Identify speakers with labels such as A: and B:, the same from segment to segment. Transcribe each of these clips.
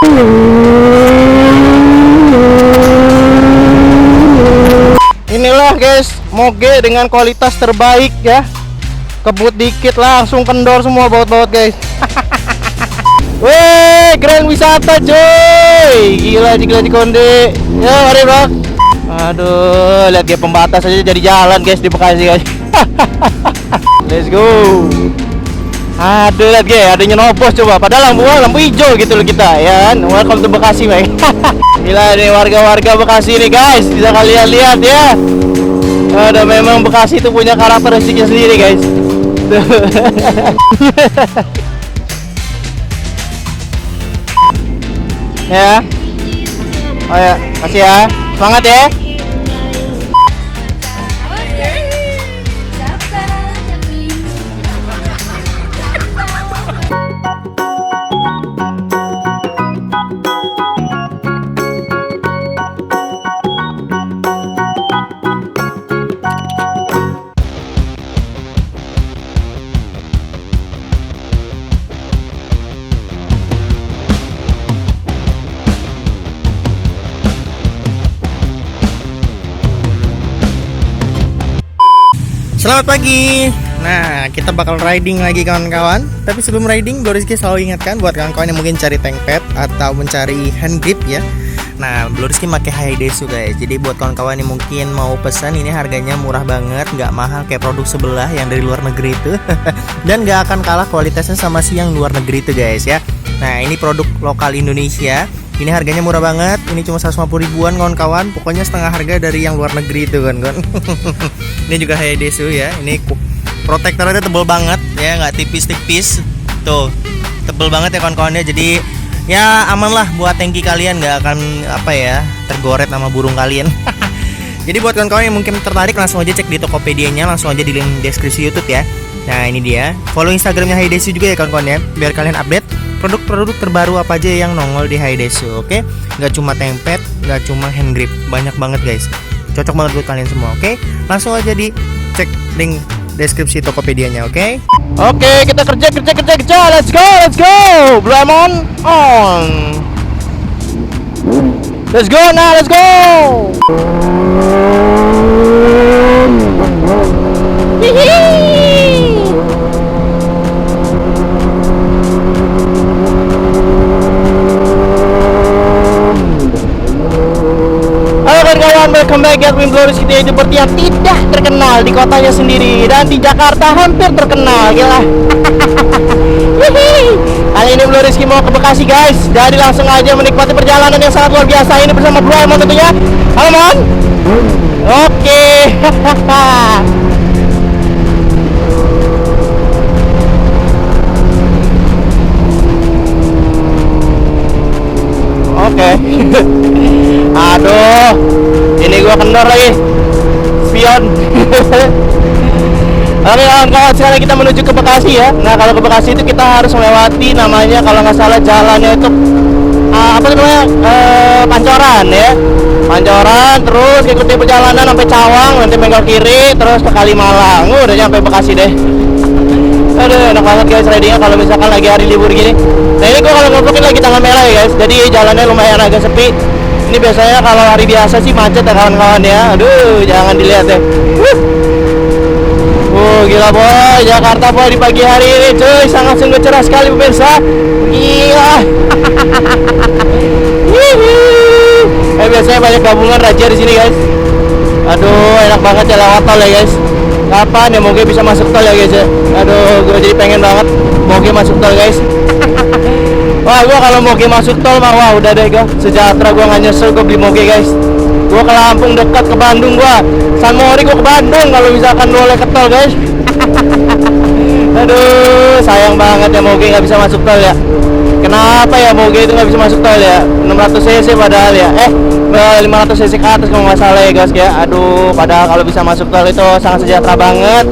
A: Inilah guys, moge dengan kualitas terbaik ya. Kebut dikit langsung kendor semua baut-baut guys. Weh, Grand Wisata coy. Gila Cikonde. Ya, mari bro. Aduh, lihat dia pembatas aja jadi jalan guys di Bekasi guys. Let's go. Aduh, lihat guys, adanya nobos coba. Padahal lampu hijau gitu loh kita ya kan. Welcome to Bekasi, Bang. Gila nih warga-warga Bekasi nih guys. Bisa kalian lihat ya. Ada memang Bekasi itu punya karakteristiknya sendiri guys. Ya. Oh ya, kasih ya. Semangat ya. Selamat pagi. Nah, kita bakal riding lagi kawan-kawan. Tapi sebelum riding, Bro Rizky selalu ingatkan buat kawan-kawan yang mungkin cari tank pad atau mencari hand grip ya. Nah, Bro Rizky pakai Haidesu guys. Jadi buat kawan-kawan yang mungkin mau pesan, ini harganya murah banget, nggak mahal kayak produk sebelah yang dari luar negeri itu. Dan nggak akan kalah kualitasnya sama si yang luar negeri itu guys ya. Nah, ini produk lokal Indonesia. Ini harganya murah banget. Ini cuma 150 ribuan kawan-kawan. Pokoknya setengah harga dari yang luar negeri itu kan. Ini juga Haidesu ya. Ini protektornya tebel banget ya, nggak tipis-tipis. Tuh, tebel banget ya kawan-kawan ya. Jadi ya aman lah buat tangki kalian, nggak akan apa ya tergoret sama burung kalian. Jadi buat kawan-kawan yang mungkin tertarik, langsung aja cek di Tokopedia-nya, langsung aja di link deskripsi YouTube ya. Nah ini dia. Follow Instagramnya Haidesu juga ya kawan-kawan ya, biar kalian update produk-produk terbaru apa aja yang nongol di Haidesu. Oke, nggak cuma tank pad, nggak cuma hand grip, banyak banget guys. Cocok banget buat kalian semua. Oke, langsung aja di cek link deskripsi Tokopedia-nya. Oke, kita kerja. Let's go. Blue Lemon on. Let's go now, let's go. Welcome back ya, Bro Rizky seperti yang tidak terkenal di kotanya sendiri dan di Jakarta hampir terkenal, gila. Kali ini Bro Rizky mau ke Bekasi guys, jadi langsung aja menikmati perjalanan yang sangat luar biasa ini bersama Bro Lemon tentunya. Halo Mon. Oke. Oke. Aduh, ini gua kendor lagi. Spion. Oke kawan-kawan, sekarang kita menuju ke Bekasi ya. Nah kalau ke Bekasi itu kita harus melewati namanya kalau nggak salah jalannya itu apa namanya Pancoran ya. Pancoran, terus ikuti perjalanan sampai Cawang, nanti belok kiri, terus ke Kalimalang. Udah nyampe Bekasi deh. Aduh, enak banget guys ridingnya kalau misalkan lagi hari libur gini. Nah ini gua kalau ngomongin lagi tanggal merah ya guys, jadi jalannya lumayan agak sepi. Ini biasanya kalau hari biasa sih macet ya kawan-kawan ya. Aduh, jangan dilihat deh. Gila boy, Jakarta boy di pagi hari ini cuy, sangat sungguh cerah sekali pemirsa. Gila. Biasanya banyak gabungan raja di sini guys. Aduh, enak banget ya lewat tol ya guys. Kapan ya moge bisa masuk tol ya guys ya. Aduh, gue jadi pengen banget moge masuk tol guys. Wah, gue kalau moge masuk tol mah wah udah deh gue sejahtera, gue nggak nyesel gue beli moge guys. Gue ke Lampung dekat, ke Bandung gue San Mori, gue ke Bandung kalau misalkan boleh ke tol guys. Aduh, sayang banget ya moge nggak bisa masuk tol ya. Kenapa ya moge itu nggak bisa masuk tol ya? 600 cc padahal ya. 500 cc ke atas kalau nggak salah ya guys ya. Aduh, padahal kalau bisa masuk tol itu sangat sejahtera banget.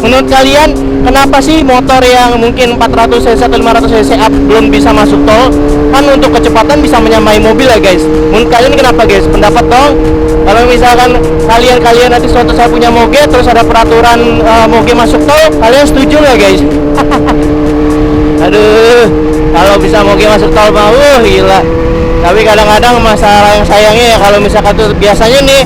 A: Menurut kalian kenapa sih motor yang mungkin 400 cc atau 500 cc up belum bisa masuk tol? Kan untuk kecepatan bisa menyamai mobil ya guys. Menurut kalian kenapa guys? Pendapat dong. Kalau misalkan kalian nanti suatu saat punya moge, terus ada peraturan moge masuk tol, kalian setuju nggak guys? Aduh,
B: Kalau bisa moge masuk tol mah gila. Tapi kadang-kadang masalah yang sayangnya ya kalau misalkan tuh biasanya nih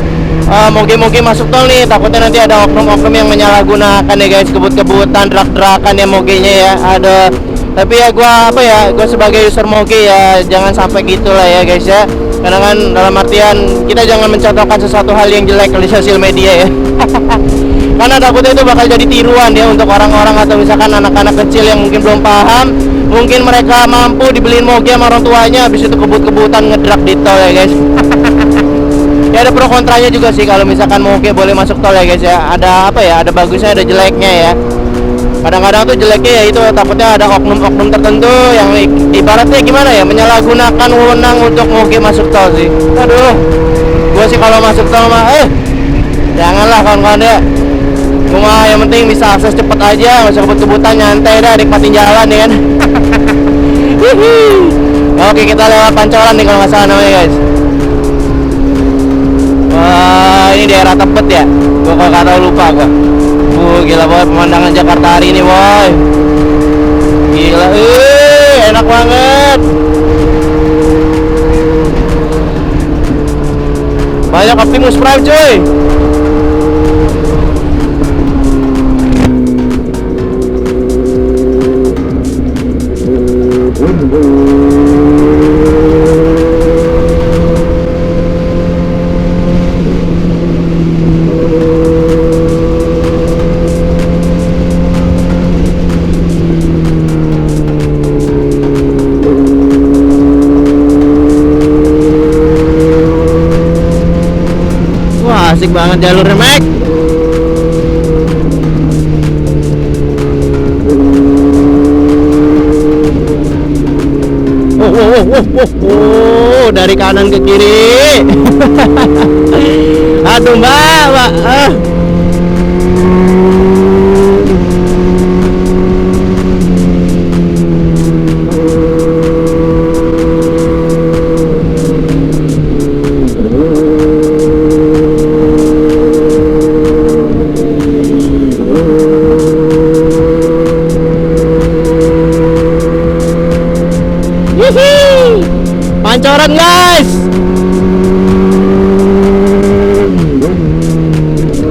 B: moge-moge masuk tol nih, takutnya nanti ada oknum-oknum yang menyalahgunakan ya guys, kebut-kebutan, drak-drakan ya mogenya ya. Ada, tapi ya gua sebagai user moge ya jangan sampai gitulah ya guys ya. Karena kan dalam artian kita jangan mencontohkan sesuatu hal yang jelek di sosial media ya. Karena takutnya itu bakal jadi tiruan ya untuk orang-orang atau misalkan anak-anak kecil yang mungkin belum paham. Mungkin mereka mampu dibeliin moge sama orang tuanya, habis itu kebut-kebutan ngedrak di tol ya guys. Ya ada pro kontranya juga sih kalau misalkan moge boleh masuk tol ya guys ya. Ada apa ya, ada bagusnya ada jeleknya ya. Kadang-kadang tuh jeleknya ya itu takutnya ada oknum-oknum tertentu yang ibaratnya gimana ya, menyalahgunakan wewenang untuk moge masuk tol sih. Aduh, gua sih kalau masuk tol mah janganlah kawan-kawan ya. Cuma yang penting bisa akses cepet aja, nggak usah kebut-kebutan, nyantai dah, nikmatin jalan ya kan. Oke, kita lewat Pancoran nih kalau nggak salah namanya guys. Wah, ini daerah Tebet ya. Gua kalau nggak tahu lupa gua. Gila boy, pemandangan Jakarta hari ini boy. Gila, enak banget. Banyak Optimus Prime cuy. Asik banget jalurnya Mac. Dari kanan ke kiri. Aduh mbak. Pancoran guys.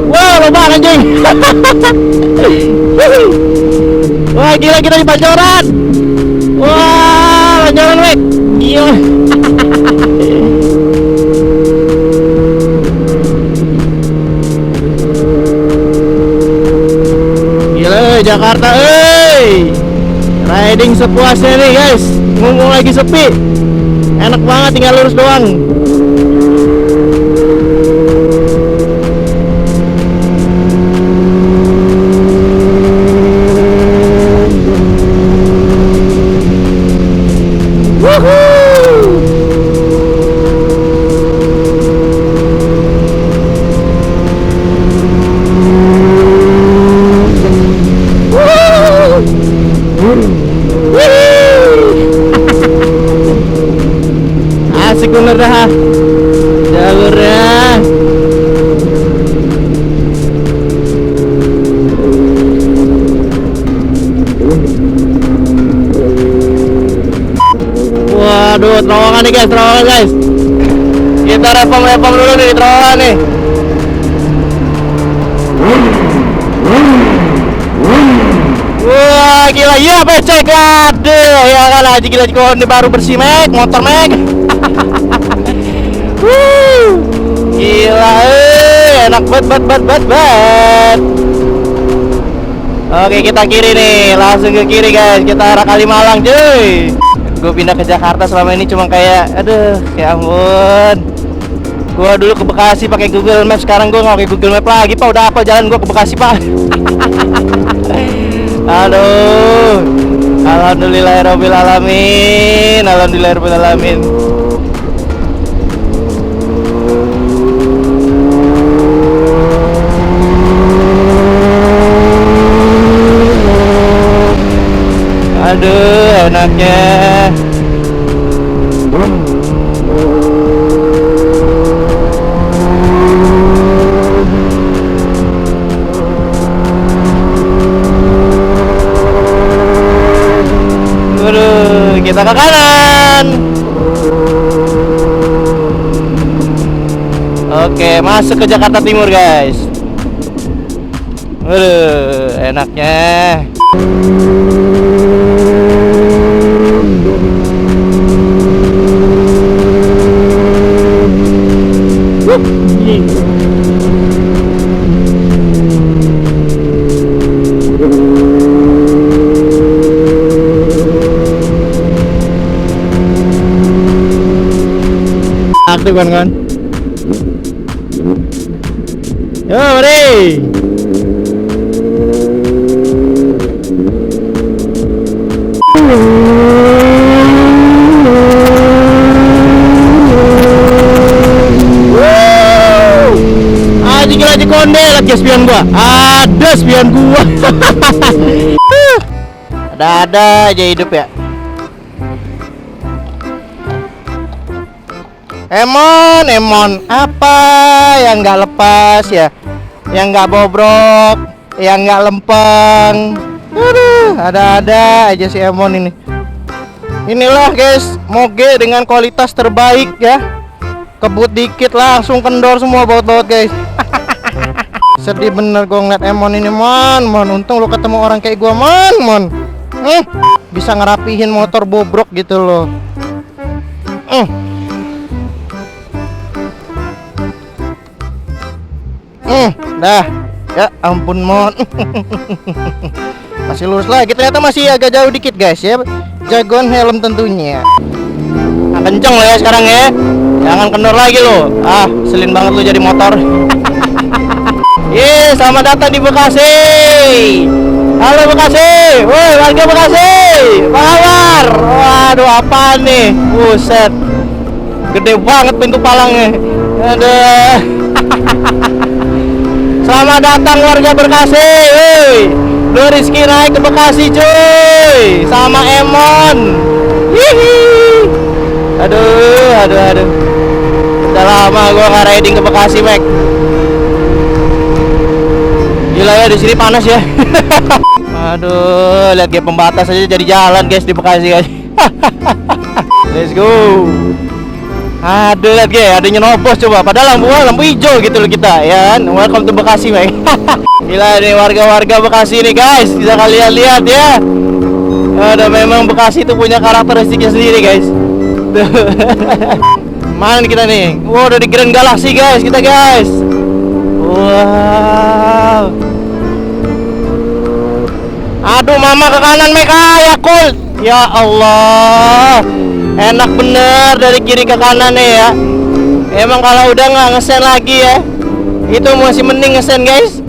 B: Wow, lomba anjing. Wah, gila kita di Pancoran. Wah, Pancoran wek. Gila. Gila Jakarta, riding sepuasnya nih guys. Ngomong lagi sepi, enak banget tinggal lurus doang. Asik bener dah jalurnya. Waduh, terowongan nih guys, terowongan guys. Kita repom dulu nih terowongan nih. Wah gila, iya becek, aduh ya kan aja gila, ini baru bersih Mek, motor Mek. Gila, enak banget. Oke, kita kiri nih, langsung ke kiri guys, kita arah Kalimalang cuy. Gue pindah ke Jakarta selama ini cuma kayak, aduh ya ampun. Gue dulu ke Bekasi pakai Google Maps, sekarang gue nggak pakai Google Maps lagi pak, udah apa jalan gue ke Bekasi pak. Aduh, alhamdulillahirobbilalamin. Aduh, enaknya. Oke, masuk ke Jakarta Timur guys. Waduh, enaknya. Aktif kan? Yo, mari. Aji konde lagi spion gua. Ada spion gua. Ada aja hidup ya. Emon, apa yang nggak lepas ya? Yang nggak bobrok, yang nggak lempeng. Aduh, ada-ada aja si Emon ini. Inilah guys, moge dengan kualitas terbaik ya. Kebut dikit langsung kendor semua baut-baut guys. Sedih bener gua ngeliat Emon ini mon. Untung lu ketemu orang kayak gua mon. Bisa ngerapihin motor bobrok gitu loh. Dah, ya ampun mon. Masih lurus lagi, ternyata masih agak jauh dikit guys ya. Jagoan helm tentunya. Nah, kenceng lo ya sekarang ya. Jangan kendor lagi lo. Selin banget lo jadi motor. Selamat datang di Bekasi. Halo Bekasi. Woi, warga Bekasi. Apa kabar? Waduh, apaan nih? Buset. Gede banget pintu palangnya. Aduh. Selamat datang warga Bekasi. Lu Rizky naik ke Bekasi cuy sama Emon. Hihi. Aduh. Udah lama gua nggak riding ke Bekasi, Mek. Gila ya, di sini panas ya. Aduh, lihat kayak pembatas aja jadi jalan guys di Bekasi guys. Let's go. Aduh, lihat guys, ada nyerobos coba. Padahal lampu hijau gitu loh kita, ya kan? Welcome to Bekasi, Mek. Gila nih warga-warga Bekasi nih guys, bisa kalian lihat ya. Ada memang Bekasi itu punya karakteristiknya sendiri guys. Mana nih kita nih? Wow, udah di Grand Galaxy guys, kita guys. Wow. Aduh, mama ke kanan Mek, ya cool. Ya Allah, enak bener dari kiri ke kanan nih ya. Emang kalau udah nggak ngesen lagi ya, itu masih mending ngesen guys.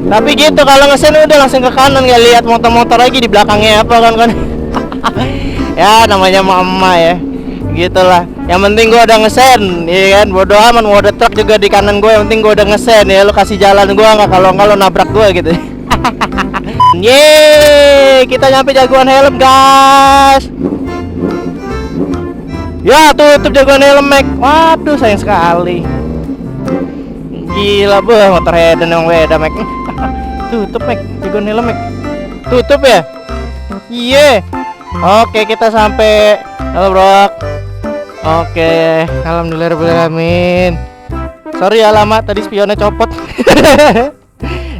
B: Tapi gitu kalau ngesen udah langsung ke kanan, nggak lihat motor-motor lagi di belakangnya apa kan. Ya namanya mama ya, gitulah. Yang penting gua udah ngesen, ya kan. Bodo amat mau ada truk juga di kanan gue, yang penting gua udah ngesen ya. Lu kasih jalan gua nggak, kalau nabrak gua gitu. Yeay, kita nyampe jagoan helm guys. Ya tutup jagoan helm Mek. Waduh, sayang sekali. Gila motor Heden yang beda Mek. Tutup Mek, jagoan helm Mek. Tutup ya. Iya. Oke, kita sampai. Halo bro. Oke, alhamdulillahirobbilalamin. Sorry ya lama tadi spionnya copot.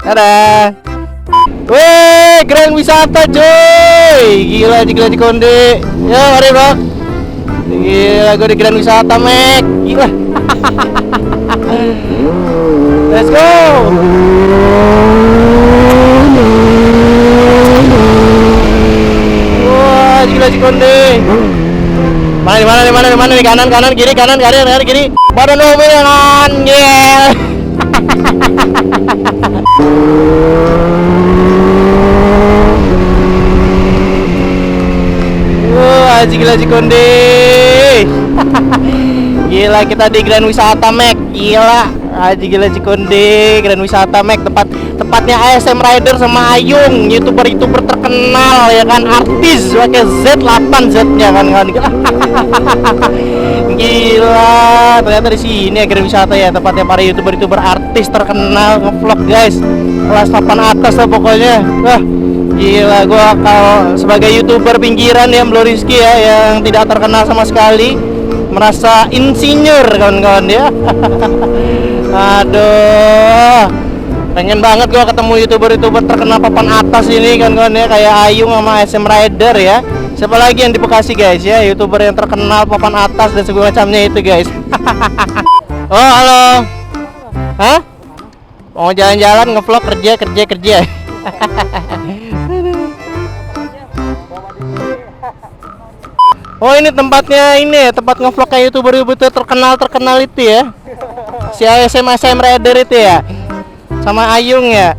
B: Dadah. Wih, Grand Wisata cuy. Gila Cikonde. Ya mari bro. Gila, gue di Grand Wisata Mek. Gila. Let's go. Wah, gila Cikonde. Mana nih? Kanan, kiri. Badan mobil kan. Yeah. Wah, gila Cikonde. Gila, kita di Grand Wisata Mek. Gila Cikonde, Grand Wisata Mek. Tepatnya ASM Rider sama Ayung, youtuber terkenal ya kan, artis pakai Z8 Z-nya kan. Gila, ternyata di sini ya Grand Wisata ya, tempatnya para youtuber artis terkenal ngevlog guys, kelas 8 atas lah pokoknya. Wah, gila, gua kalau sebagai youtuber pinggiran ya, Blo Rizky ya, yang tidak terkenal sama sekali, merasa insinyur kawan-kawan ya. Aduh, pengen banget gua ketemu youtuber terkenal papan atas ini kan kawan ya, kayak Ayung sama SM Rider ya. Siapa lagi yang di Bekasi guys ya, youtuber yang terkenal papan atas dan segala macamnya itu guys. Oh halo, hah? Mau jalan-jalan ngevlog kerja. Oh ini tempatnya, ini tempat ngevlog kayak youtuber terkenal itu ya. Si SM Rider itu ya, sama Ayung ya.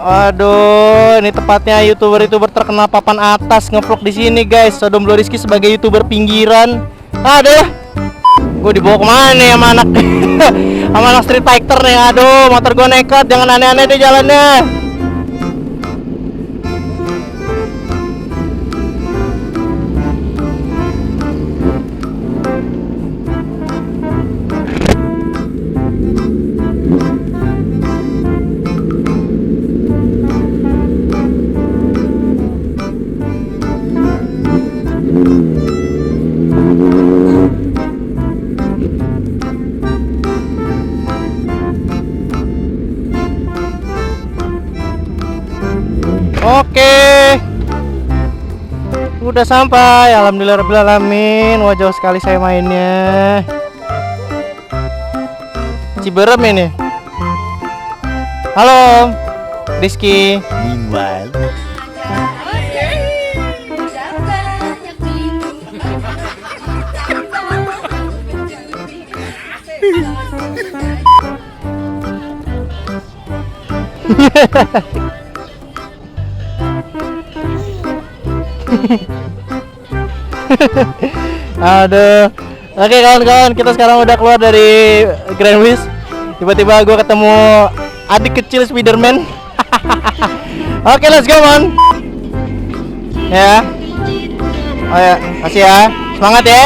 B: Aduh, ini tempatnya youtuber terkenal papan atas ngevlog di sini guys. Sodom Bloriski sebagai youtuber pinggiran. Aduh, gue dibawa kemana nih sama anak sama anak Street Fighter nih. Aduh, motor gue nekat, jangan aneh-aneh deh jalannya. Oke, udah sampai. Alhamdulillahirobbilalamin. Wah jauh sekali saya mainnya. Ciberem ini. Halo, Rizky.
A: Meanwhile,
B: Aduh. Oke kawan-kawan, kita sekarang udah keluar dari Grand Wish. Tiba-tiba gue ketemu adik kecil Spiderman. Oke, let's go man. Ya. Oh ya, kasih ya. Semangat ya.